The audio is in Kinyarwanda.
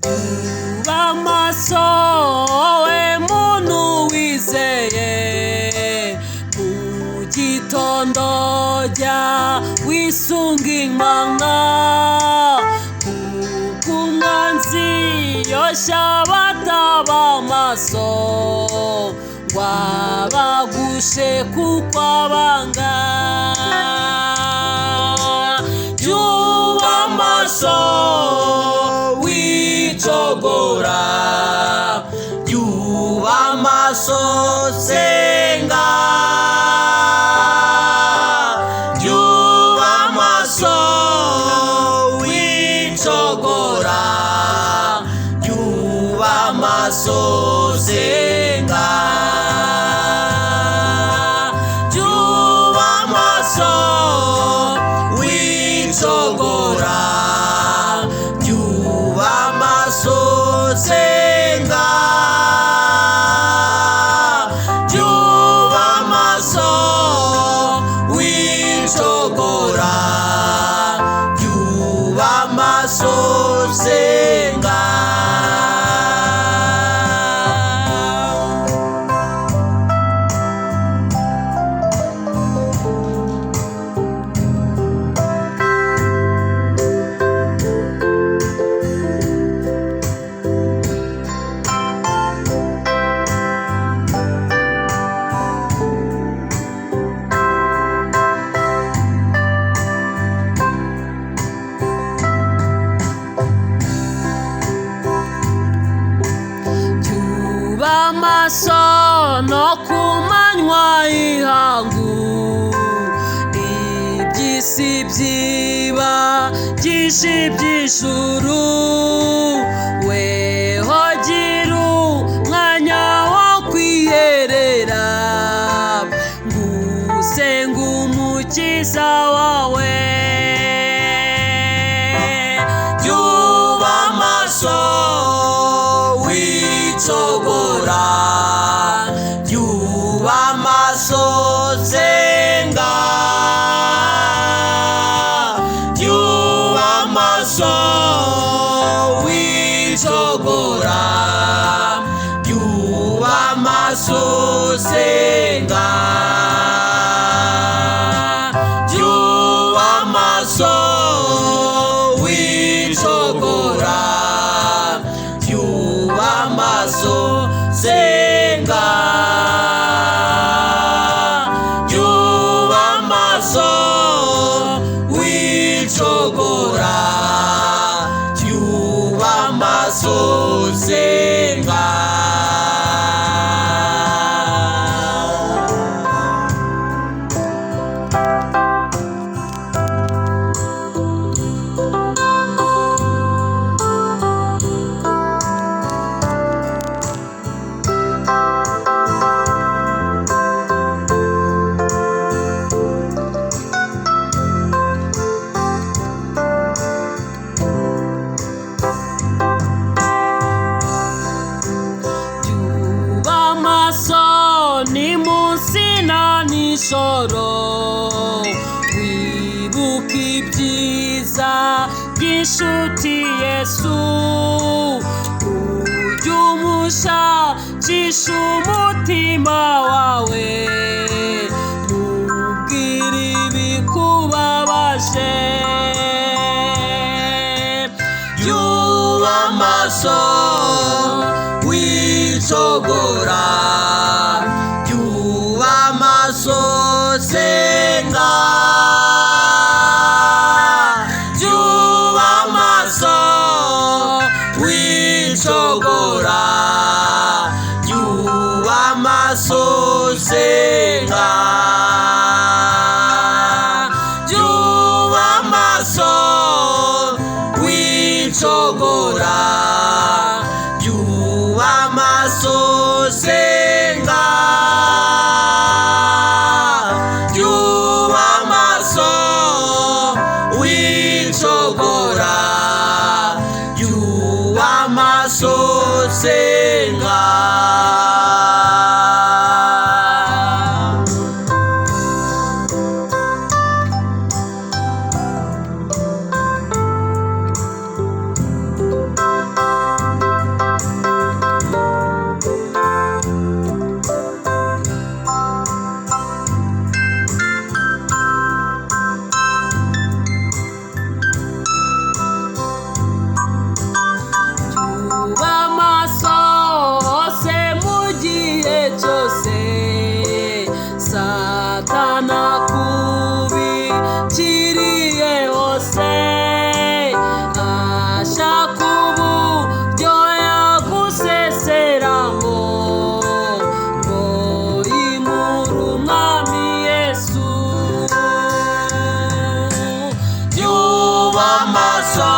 Yuba maso we muntu wizeye, mu gitondo jya wisunga Imana, kuko umwanzi yoshya bataba amaso, ngo abagushe kuko abanga. Yuba maso wicogora, yuba maso senga, yuba maso wicogora, yuba maso senga, yuba maso wicogora, yuba maso senga, yuba maso wicogora, yuba maso senga. Yuba maso no ku manywa y'ihangu, iby'isi byiba byinshi by'ijuru, weho gira umwanya wo kwiherera, ngusenga umukiza wawe. Yuba maso wicogora, yuba maso senga, yuba maso wicogora, yuba maso senga, yuba maso wicogora, yuba maso senga, yuba maso wicogora, yuba maso senga. Ni munsi na nijoro, wibuka ibyiza by'inshuti Yesu, ujye umushakisha umutima wawe, mubwire ibikubabaje. Yuba maso wicogora, yuba maso senga, yuba maso wicogora, yuba maso senga, satana kubikiriye hose ashaka uburyo yaguseseramo ngo imure umwami Yesu. Yuba amaso